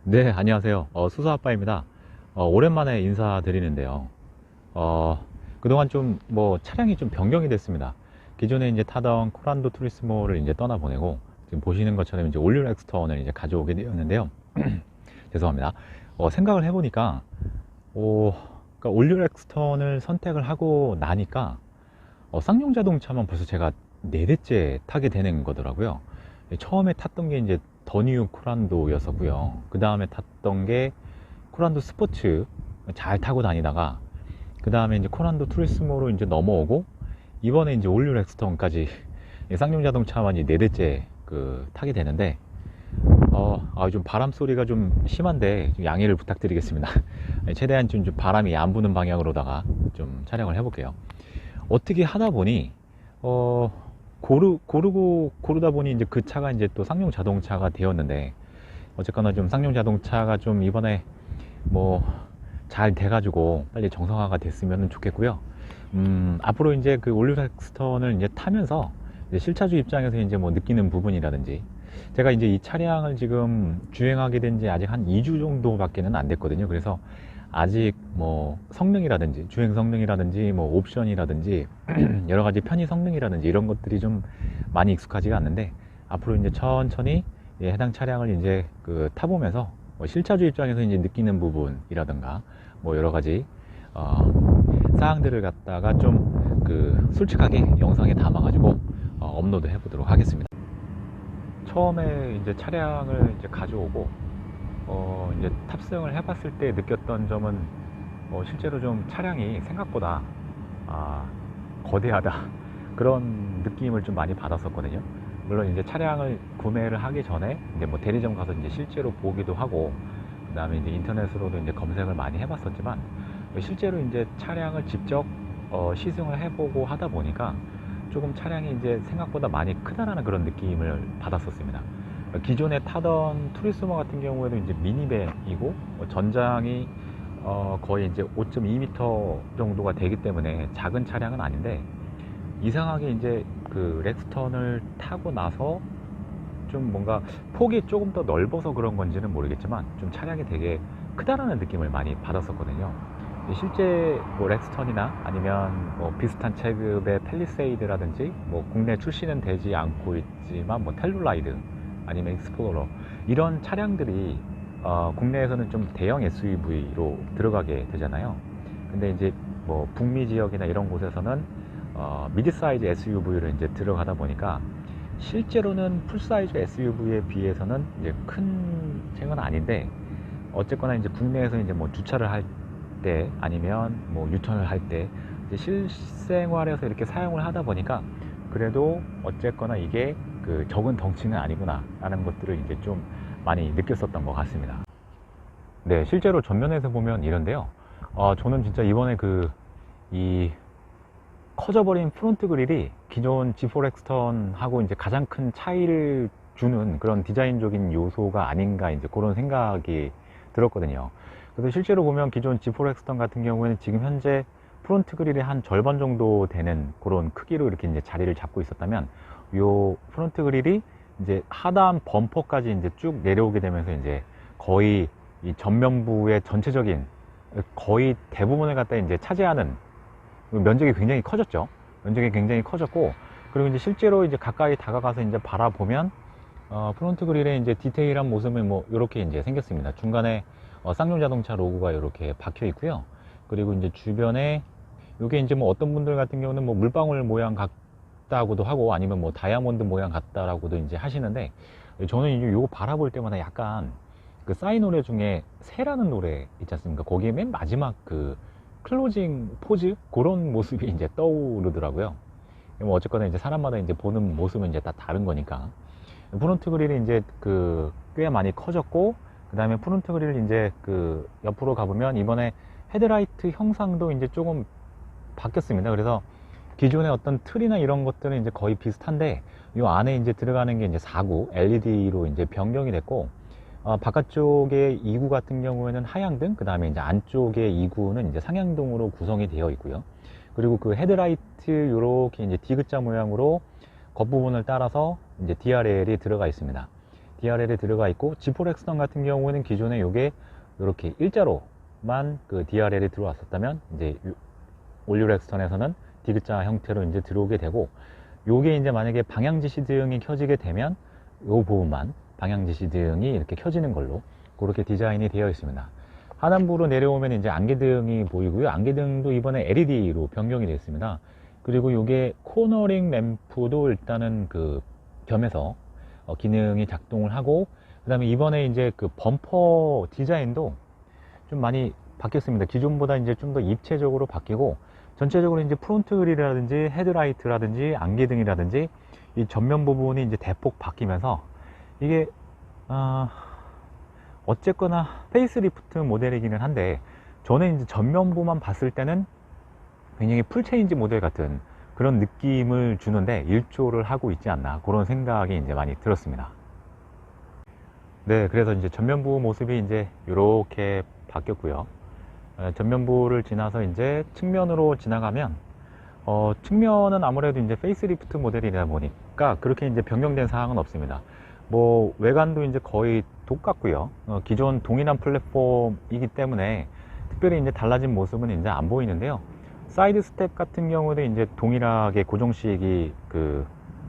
네, 안녕하세요. 수사아빠입니다. 오랜만에 인사드리는데요. 어, 그동안 좀 차량이 좀 변경이 됐습니다. 기존에 이제 타던 코란도 투리스모를 이제 떠나보내고 지금 보시는 것처럼 이제 올류 렉스턴을 이제 가져오게 되었는데요. 죄송합니다. 생각을 해보니까 그러니까 올류 렉스턴을 선택을 하고 나니까 쌍용 자동차만 벌써 제가 4대째 타게 되는 거더라고요. 처음에 탔던 게 이제 더 뉴 코란도였었고요. 그 다음에 탔던 게 코란도 스포츠 잘 타고 다니다가 그 다음에 이제 코란도 투리스모로 이제 넘어오고 이번에 이제 올류 렉스턴까지 쌍용 자동차만 이제 4대째 타게 되는데 좀 바람 소리가 좀 심한데 좀 양해를 부탁드리겠습니다. 최대한 좀 바람이 안 부는 방향으로다가 좀 촬영을 해볼게요. 어떻게 하다 보니 고르다 보니 이제 그 차가 이제 또 쌍용 자동차가 되었는데 어쨌거나 좀 쌍용 자동차가 좀 이번에 뭐 잘 돼가지고 빨리 정상화가 됐으면 좋겠고요. 앞으로 이제 그 올류렉스턴을 이제 타면서 이제 실차주 입장에서 이제 뭐 느끼는 부분이라든지 제가 이제 이 차량을 지금 주행하게 된 지 아직 한 2주 정도밖에는 안 됐거든요. 그래서 아직 뭐 성능이라든지 주행 성능이라든지 뭐 옵션이라든지 여러 가지 편의 성능이라든지 이런 것들이 좀 많이 익숙하지가 않는데 앞으로 이제 천천히 해당 차량을 이제 타보면서 뭐 실차주 입장에서 이제 느끼는 부분이라든가 뭐 여러 가지 사항들을 갖다가 좀 솔직하게 영상에 담아가지고 업로드 해보도록 하겠습니다. 처음에 이제 차량을 이제 가져오고 이제 탑승을 해봤을 때 느꼈던 점은 실제로 좀 차량이 생각보다 거대하다 그런 느낌을 좀 많이 받았었거든요. 물론 이제 차량을 구매를 하기 전에 이제 뭐 대리점 가서 이제 실제로 보기도 하고 그 다음에 이제 인터넷으로도 이제 검색을 많이 해봤었지만 실제로 이제 차량을 직접 시승을 해보고 하다 보니까 조금 차량이 이제 생각보다 많이 크다라는 그런 느낌을 받았었습니다. 기존에 타던 투리스모 같은 경우에도 이제 미니밴이고 전장이 거의 이제 5.2m 정도가 되기 때문에 작은 차량은 아닌데 이상하게 이제 렉스턴을 타고 나서 좀 뭔가 폭이 조금 더 넓어서 그런 건지는 모르겠지만 좀 차량이 되게 크다라는 느낌을 많이 받았었거든요. 실제 뭐 렉스턴이나 아니면 뭐 비슷한 체급의 팰리세이드라든지 뭐 국내 출시는 되지 않고 있지만 뭐 텔룰라이드 아니면 익스플로러 이런 차량들이 국내에서는 좀 대형 SUV로 들어가게 되잖아요. 근데 이제 뭐 북미 지역이나 이런 곳에서는 미드 사이즈 SUV로 이제 들어가다 보니까 실제로는 풀 사이즈 SUV에 비해서는 이제 큰 차량은 아닌데 어쨌거나 이제 국내에서 이제 뭐 주차를 할 때 아니면 뭐 유턴을 할 때 실생활에서 이렇게 사용을 하다 보니까 그래도 어쨌거나 이게 적은 덩치는 아니구나 라는 것들을 이제 좀 많이 느꼈었던 것 같습니다. 네, 실제로 전면에서 보면 이런데요. 저는 진짜 이번에 이 커져버린 프론트 그릴이 기존 G4 렉스턴하고 이제 가장 큰 차이를 주는 그런 디자인적인 요소가 아닌가 이제 그런 생각이 들었거든요. 그래서 실제로 보면 기존 G4 렉스턴 같은 경우에는 지금 현재 프론트 그릴의 한 절반 정도 되는 그런 크기로 이렇게 이제 자리를 잡고 있었다면 요 프론트 그릴이 이제 하단 범퍼까지 이제 쭉 내려오게 되면서 이제 거의 이 전면부의 전체적인 거의 대부분을 갖다 이제 차지하는 면적이 굉장히 커졌죠. 면적이 굉장히 커졌고, 그리고 이제 실제로 이제 가까이 다가가서 이제 바라보면, 프론트 그릴에 이제 디테일한 모습이 뭐, 이렇게 이제 생겼습니다. 중간에, 쌍용 자동차 로고가 이렇게 박혀 있고요. 그리고 이제 주변에, 요게 이제 뭐 어떤 분들 같은 경우는 뭐 물방울 모양 같다고도 하고, 아니면 뭐 다이아몬드 모양 같다라고도 이제 하시는데, 저는 이제 요거 바라볼 때마다 약간, 싸이 노래 중에 새라는 노래 있지 않습니까? 거기에 맨 마지막 클로징 포즈 그런 모습이 이제 떠오르더라고요. 뭐 어쨌거나 이제 사람마다 이제 보는 모습은 이제 다 다른 거니까. 프론트 그릴이 이제 꽤 많이 커졌고, 그 다음에 프론트 그릴 이제 옆으로 가보면 이번에 헤드라이트 형상도 이제 조금 바뀌었습니다. 그래서 기존의 어떤 틀이나 이런 것들은 이제 거의 비슷한데, 이 안에 이제 들어가는 게 이제 4구 LED로 이제 변경이 됐고, 바깥쪽의 2구 같은 경우에는 하향등, 그 다음에 이제 안쪽의 2구는 이제 상향등으로 구성이 되어 있고요. 그리고 헤드라이트 요렇게 이제 D자 모양으로 겉부분을 따라서 이제 DRL이 들어가 있습니다. DRL이 들어가 있고, G4 렉스턴 같은 경우에는 기존에 요게 이렇게 일자로만 그 DRL이 들어왔었다면, 이제 올류 렉스턴에서는 디귿자 형태로 이제 들어오게 되고, 요게 이제 만약에 방향 지시등이 켜지게 되면 요 부분만 방향 지시등이 이렇게 켜지는 걸로 그렇게 디자인이 되어 있습니다. 하단부로 내려오면 이제 안개등이 보이고요. 안개등도 이번에 LED로 변경이 되었습니다. 그리고 요게 코너링 램프도 일단은 그 겸해서 기능이 작동을 하고, 그 다음에 이번에 이제 그 범퍼 디자인도 좀 많이 바뀌었습니다. 기존보다 이제 좀 더 입체적으로 바뀌고, 전체적으로 이제 프론트 그릴이라든지 헤드라이트라든지 안개등이라든지 이 전면 부분이 이제 대폭 바뀌면서, 이게 어쨌거나 페이스리프트 모델이기는 한데, 저는 이제 전면부만 봤을 때는 굉장히 풀체인지 모델 같은 그런 느낌을 주는데 일조를 하고 있지 않나, 그런 생각이 이제 많이 들었습니다. 네, 그래서 이제 전면부 모습이 이제 이렇게 바뀌었고요. 전면부를 지나서 이제 측면으로 지나가면, 측면은 아무래도 이제 페이스리프트 모델이다 보니까 그렇게 이제 변경된 사항은 없습니다. 뭐 외관도 이제 거의 똑같고요. 기존 동일한 플랫폼이기 때문에 특별히 이제 달라진 모습은 이제 안 보이는데요. 사이드 스텝 같은 경우도 이제 동일하게 고정식이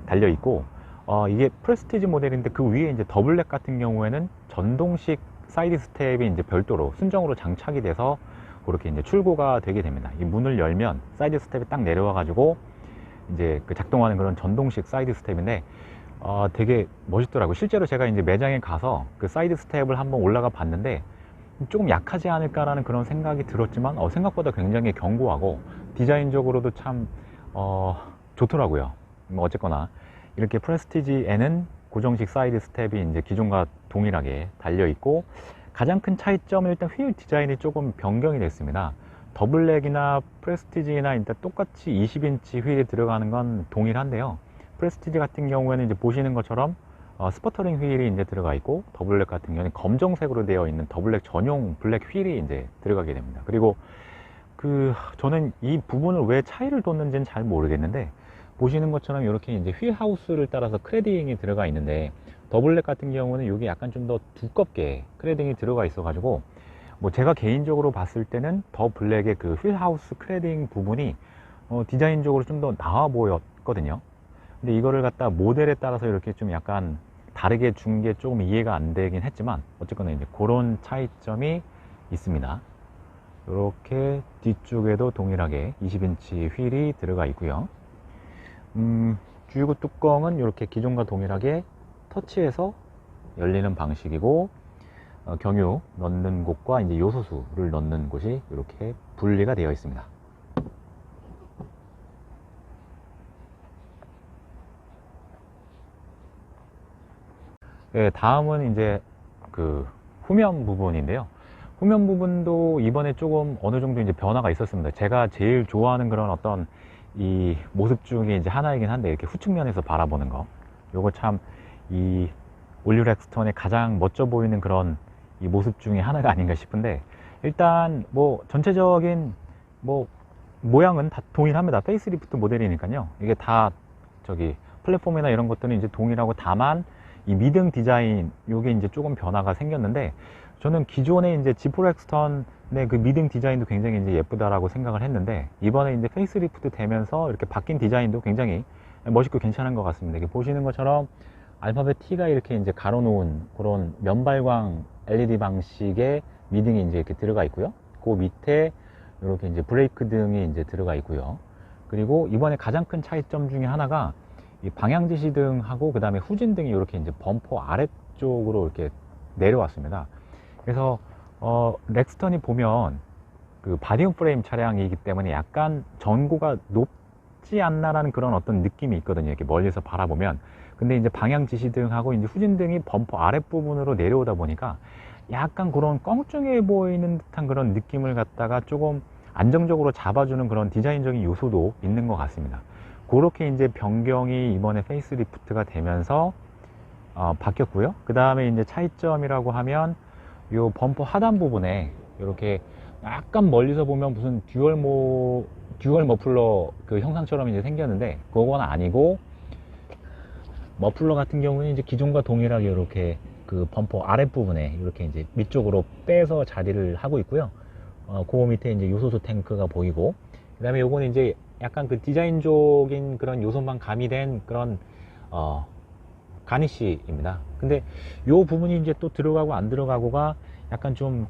달려 있고, 이게 프레스티지 모델인데 그 위에 이제 더블랙 같은 경우에는 전동식 사이드 스텝이 이제 별도로 순정으로 장착이 돼서 그렇게 이제 출고가 되게 됩니다. 이 문을 열면 사이드 스텝이 딱 내려와 가지고 이제 작동하는 그런 전동식 사이드 스텝인데, 되게 멋있더라고요. 실제로 제가 이제 매장에 가서 그 사이드 스텝을 한번 올라가 봤는데 조금 약하지 않을까라는 그런 생각이 들었지만, 생각보다 굉장히 견고하고 디자인적으로도 참 좋더라고요. 뭐 어쨌거나 이렇게 프레스티지에는 고정식 사이드 스텝이 이제 기존과 동일하게 달려 있고, 가장 큰 차이점은 일단 휠 디자인이 조금 변경이 됐습니다. 더블랙이나 프레스티지나 일단 똑같이 20인치 휠이 들어가는 건 동일한데요. 프레스티지 같은 경우에는 이제 보시는 것처럼 스퍼터링 휠이 이제 들어가 있고, 더블랙 같은 경우는 검정색으로 되어 있는 더블랙 전용 블랙 휠이 이제 들어가게 됩니다. 그리고 저는 이 부분을 왜 차이를 뒀는지는 잘 모르겠는데, 보시는 것처럼 이렇게 이제 휠 하우스를 따라서 크레딩이 들어가 있는데, 더블랙 같은 경우는 이게 약간 좀 더 두껍게 크레딩이 들어가 있어 가지고, 뭐 제가 개인적으로 봤을 때는 더 블랙의 그 휠 하우스 크레딩 부분이 디자인적으로 좀 더 나아 보였거든요. 근데 이거를 갖다 모델에 따라서 이렇게 좀 약간 다르게 준 게 조금 이해가 안 되긴 했지만, 어쨌거나 이제 그런 차이점이 있습니다. 이렇게 뒤쪽에도 동일하게 20인치 휠이 들어가 있고요. 주유구 뚜껑은 이렇게 기존과 동일하게 터치해서 열리는 방식이고, 경유 넣는 곳과 이제 요소수를 넣는 곳이 이렇게 분리가 되어 있습니다. 네, 다음은 이제 후면 부분인데요. 후면 부분도 이번에 조금 어느 정도 이제 변화가 있었습니다. 제가 제일 좋아하는 그런 어떤 이 모습 중에 이제 하나이긴 한데, 이렇게 후측면에서 바라보는 거, 요거 참 이 올류 렉스턴의 가장 멋져 보이는 그런 이 모습 중에 하나가 아닌가 싶은데, 일단 뭐 전체적인 뭐 모양은 다 동일합니다. 페이스리프트 모델이니까요. 이게 다 플랫폼이나 이런 것들은 이제 동일하고, 다만 이 미등 디자인 요게 이제 조금 변화가 생겼는데, 저는 기존에 이제 G4 렉스턴의 그 미등 디자인도 굉장히 이제 예쁘다라고 생각을 했는데, 이번에 이제 페이스리프트 되면서 이렇게 바뀐 디자인도 굉장히 멋있고 괜찮은 것 같습니다. 이렇게 보시는 것처럼 알파벳 T가 이렇게 이제 가로 놓은 그런 면발광 LED 방식의 미등이 이제 이렇게 들어가 있고요. 그 밑에 이렇게 이제 브레이크 등이 이제 들어가 있고요. 그리고 이번에 가장 큰 차이점 중에 하나가 이 방향 지시등하고 그 다음에 후진등이 이렇게 이제 범퍼 아래쪽으로 이렇게 내려왔습니다. 그래서 렉스턴이 보면 그 바디온 프레임 차량이기 때문에 약간 전고가 높지 않나라는 그런 어떤 느낌이 있거든요. 이렇게 멀리서 바라보면. 근데 이제 방향 지시등하고 이제 후진등이 범퍼 아랫부분으로 내려오다 보니까 약간 그런 껑충해 보이는 듯한 그런 느낌을 갖다가 조금 안정적으로 잡아주는 그런 디자인적인 요소도 있는 것 같습니다. 그렇게 이제 변경이 이번에 페이스리프트가 되면서 바뀌었고요. 그 다음에 이제 차이점이라고 하면 요 범퍼 하단 부분에 이렇게 약간 멀리서 보면 무슨 듀얼 머플러 그 형상처럼 이제 생겼는데, 그건 아니고 머플러 같은 경우는 이제 기존과 동일하게 이렇게 그 범퍼 아랫부분에 이렇게 이제 밑쪽으로 빼서 자리를 하고 있고요. 그 밑에 이제 요소수 탱크가 보이고, 그 다음에 요거는 이제 약간 그 디자인적인 그런 요소만 가미된 그런 가니쉬입니다. 근데 요 부분이 이제 또 들어가고 안 들어가고가 약간 좀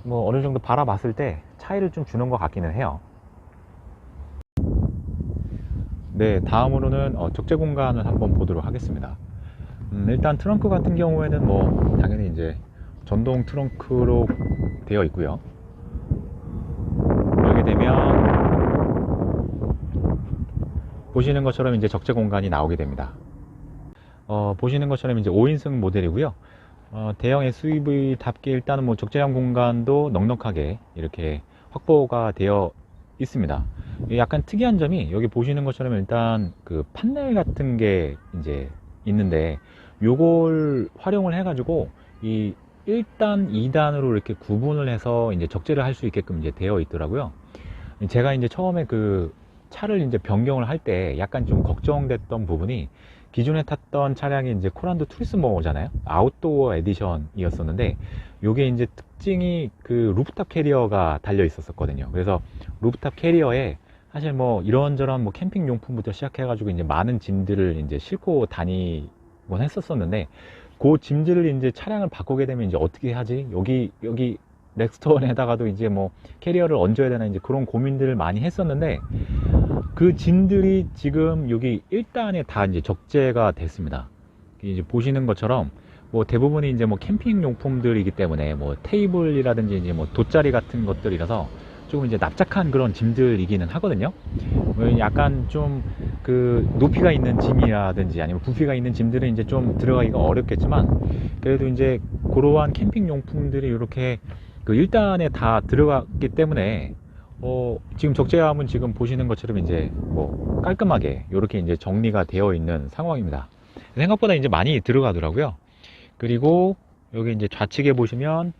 뭐 어느 정도 바라봤을 때 차이를 좀 주는 것 같기는 해요. 네, 다음으로는 적재 공간을 한번 보도록 하겠습니다. 일단 트렁크 같은 경우에는 뭐 당연히 이제 전동 트렁크로 되어 있고요. 열게 되면 보시는 것처럼 이제 적재 공간이 나오게 됩니다. 보시는 것처럼 이제 5인승 모델이고요. 대형 SUV답게 일단은 뭐 적재형 공간도 넉넉하게 이렇게 확보가 되어 있습니다. 약간 특이한 점이 여기 보시는 것처럼 일단 그 판넬 같은 게 이제 있는데, 요걸 활용을 해 가지고 이 1단, 2단으로 이렇게 구분을 해서 이제 적재를 할 수 있게끔 이제 되어 있더라고요. 제가 이제 처음에 그 차를 이제 변경을 할 때 약간 좀 걱정됐던 부분이, 기존에 탔던 차량이 이제 코란도 투리스모잖아요. 아웃도어 에디션이었었는데, 요게 이제 특징이 그 루프탑 캐리어가 달려 있었거든요. 그래서 루프탑 캐리어에 사실 뭐 이런저런 뭐 캠핑 용품부터 시작해가지고 이제 많은 짐들을 이제 싣고 다니곤 했었었는데, 그 짐들을 이제 차량을 바꾸게 되면 이제 어떻게 하지? 여기 렉스턴에다가도 이제 뭐 캐리어를 얹어야 되나, 이제 그런 고민들을 많이 했었는데, 그 짐들이 지금 여기 1단에 다 이제 적재가 됐습니다. 이제 보시는 것처럼 뭐 대부분이 이제 뭐 캠핑 용품들이기 때문에 뭐 테이블이라든지 이제 뭐 돗자리 같은 것들이라서 조금 이제 납작한 그런 짐들이기는 하거든요. 약간 좀 그 높이가 있는 짐이라든지 아니면 부피가 있는 짐들은 이제 좀 들어가기가 어렵겠지만, 그래도 이제 그러한 캠핑 용품들이 이렇게 그 1단에 다 들어갔기 때문에 지금 적재함은 지금 보시는 것처럼 이제 뭐 깔끔하게 이렇게 이제 정리가 되어 있는 상황입니다. 생각보다 이제 많이 들어가더라고요. 그리고 여기 이제 좌측에 보시면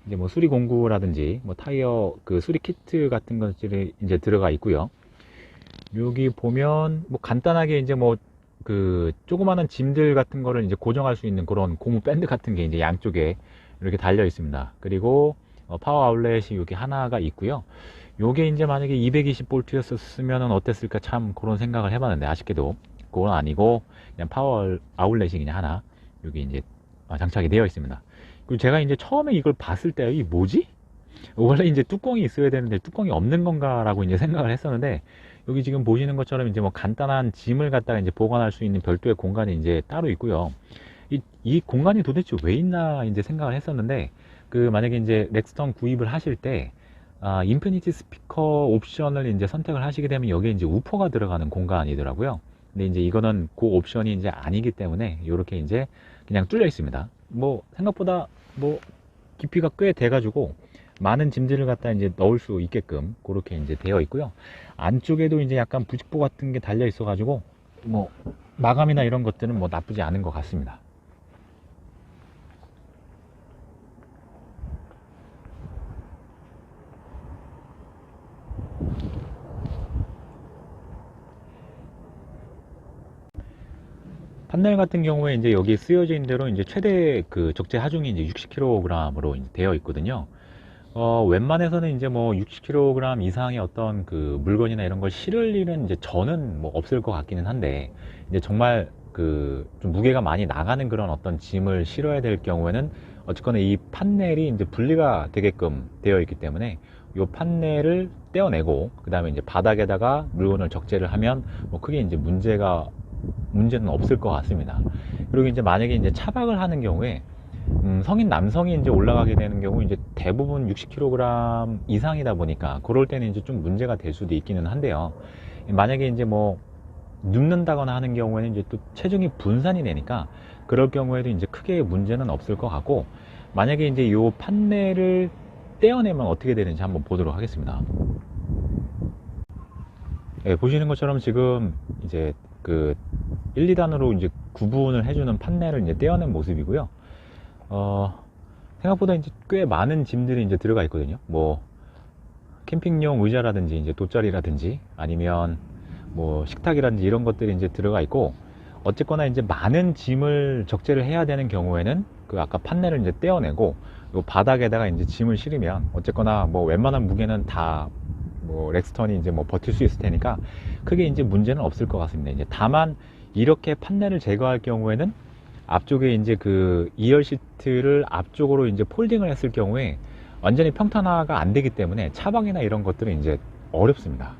이제 뭐 수리 공구라든지 뭐 타이어 그 수리 키트 같은 것들이 이제 들어가 있고요. 여기 보면 뭐 간단하게 이제 뭐 그 조그마한 짐들 같은 거를 이제 고정할 수 있는 그런 고무 밴드 같은 게 이제 양쪽에 이렇게 달려 있습니다. 그리고 파워 아울렛이 여기 하나가 있고요. 요게 이제 만약에 220V였으면 어땠을까, 참 그런 생각을 해봤는데, 아쉽게도 그건 아니고 그냥 파워 아울렛이 그냥 하나 여기 이제 장착이 되어 있습니다. 그리고 제가 이제 처음에 이걸 봤을 때 이 뭐지? 원래 이제 뚜껑이 있어야 되는데 뚜껑이 없는 건가라고 이제 생각을 했었는데, 여기 지금 보시는 것처럼 이제 뭐 간단한 짐을 갖다가 이제 보관할 수 있는 별도의 공간이 이제 따로 있고요. 이 공간이 도대체 왜 있나 이제 생각을 했었는데, 그 만약에 이제 렉스턴 구입을 하실 때 인피니티 스피커 옵션을 이제 선택을 하시게 되면 여기에 이제 우퍼가 들어가는 공간이더라고요. 근데 이제 이거는 그 옵션이 이제 아니기 때문에 이렇게 이제 그냥 뚫려 있습니다. 뭐 생각보다 뭐 깊이가 꽤 돼가지고 많은 짐들을 갖다 이제 넣을 수 있게끔 그렇게 이제 되어 있고요. 안쪽에도 이제 약간 부직포 같은 게 달려 있어가지고 뭐 마감이나 이런 것들은 뭐 나쁘지 않은 것 같습니다. 판넬 같은 경우에 이제 여기 쓰여져 있는 대로 이제 최대 그 적재 하중이 이제 60kg으로 되어 있거든요. 웬만해서는 이제 뭐 60kg 이상의 어떤 그 물건이나 이런 걸 실을 일은 이제 저는 뭐 없을 것 같기는 한데, 이제 정말 그 좀 무게가 많이 나가는 그런 어떤 짐을 실어야 될 경우에는 어쨌거나 이 판넬이 이제 분리가 되게끔 되어 있기 때문에 이 판넬을 떼어내고 그 다음에 이제 바닥에다가 물건을 적재를 하면 뭐 크게 이제 문제는 없을 것 같습니다. 그리고 이제 만약에 이제 차박을 하는 경우에 성인 남성이 이제 올라가게 되는 경우 이제 대부분 60kg 이상이다 보니까 그럴 때는 이제 좀 문제가 될 수도 있기는 한데요. 만약에 이제 뭐 눕는다거나 하는 경우에는 이제 또 체중이 분산이 되니까 그럴 경우에도 이제 크게 문제는 없을 것 같고, 만약에 이제 요 판넬을 떼어내면 어떻게 되는지 한번 보도록 하겠습니다. 네, 보시는 것처럼 지금 이제 그 1, 2단으로 이제 구분을 해주는 판넬을 이제 떼어낸 모습이고요. 생각보다 이제 꽤 많은 짐들이 이제 들어가 있거든요. 뭐 캠핑용 의자라든지 이제 돗자리라든지 아니면 뭐 식탁이라든지 이런 것들이 이제 들어가 있고, 어쨌거나 이제 많은 짐을 적재를 해야 되는 경우에는 그 아까 판넬을 이제 떼어내고 요 바닥에다가 이제 짐을 실으면 어쨌거나 뭐 웬만한 무게는 다 뭐 렉스턴이 이제 뭐 버틸 수 있을 테니까 크게 이제 문제는 없을 것 같습니다. 이제 다만 이렇게 판넬을 제거할 경우에는 앞쪽에 이제 그 2열 시트를 앞쪽으로 이제 폴딩을 했을 경우에 완전히 평탄화가 안 되기 때문에 차박이나 이런 것들은 이제 어렵습니다.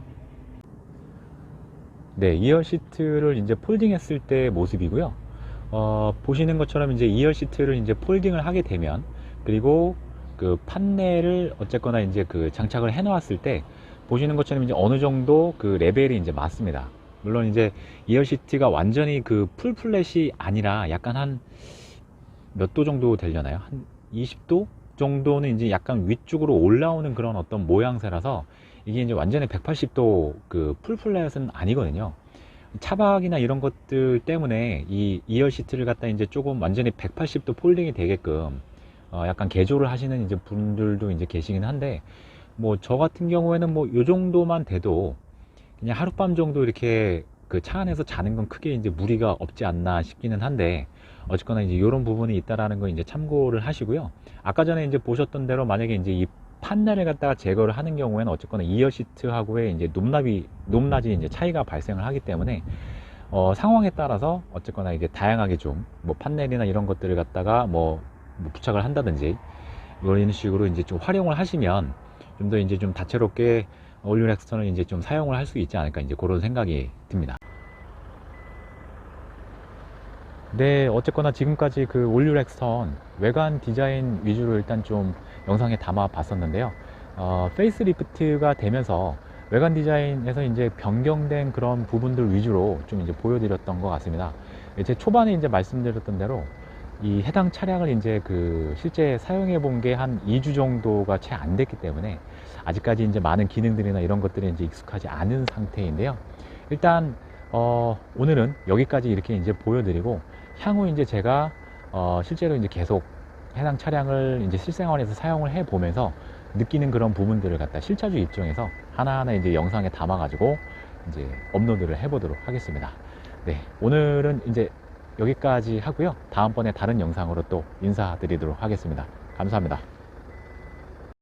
네, 2열 시트를 이제 폴딩 했을 때 모습이고요. 보시는 것처럼 이제 2열 시트를 이제 폴딩을 하게 되면, 그리고 그 판넬을 어쨌거나 이제 그 장착을 해 놓았을 때 보시는 것처럼 이제 어느 정도 그 레벨이 이제 맞습니다. 물론 이제 2열 시트가 완전히 그 풀 플랫이 아니라 약간 한 몇 도 정도 되려나요? 한 20도 정도는 이제 약간 위쪽으로 올라오는 그런 어떤 모양새라서 이게 이제 완전히 180도 그 풀 플랫은 아니거든요. 차박이나 이런 것들 때문에 이 2열 시트를 갖다 이제 조금 완전히 180도 폴딩이 되게끔 약간 개조를 하시는 이제 분들도 이제 계시긴 한데, 뭐 저 같은 경우에는 뭐 요 정도만 돼도 그냥 하룻밤 정도 이렇게 그 차 안에서 자는 건 크게 이제 무리가 없지 않나 싶기는 한데, 어쨌거나 이제 이런 부분이 있다라는 거 이제 참고를 하시고요. 아까 전에 이제 보셨던 대로 만약에 이제 이 판넬을 갖다가 제거를 하는 경우에는 어쨌거나 2열 시트하고의 이제 높낮이 이제 차이가 발생을 하기 때문에 상황에 따라서 어쨌거나 이게 다양하게 좀 뭐 판넬이나 이런 것들을 갖다가 뭐 부착을 한다든지 이런 식으로 이제 좀 활용을 하시면 좀 더 이제 좀 다채롭게 올류 렉스턴을 이제 좀 사용을 할 수 있지 않을까, 이제 그런 생각이 듭니다. 네, 어쨌거나 지금까지 그 올류 렉스턴 외관 디자인 위주로 일단 좀 영상에 담아 봤었는데요. 페이스리프트가 되면서 외관 디자인에서 이제 변경된 그런 부분들 위주로 좀 이제 보여드렸던 것 같습니다. 제 초반에 이제 말씀드렸던 대로 이 해당 차량을 이제 그 실제 사용해 본 게 한 2주 정도가 채 안 됐기 때문에 아직까지 이제 많은 기능들이나 이런 것들이 이제 익숙하지 않은 상태인데요. 일단 오늘은 여기까지 이렇게 이제 보여드리고, 향후 이제 제가 실제로 이제 계속 해당 차량을 이제 실생활에서 사용을 해 보면서 느끼는 그런 부분들을 갖다 실차주 입장에서 하나하나 이제 영상에 담아 가지고 이제 업로드를 해 보도록 하겠습니다. 네, 오늘은 이제 여기까지 하고요. 다음번에 다른 영상으로 또 인사드리도록 하겠습니다. 감사합니다.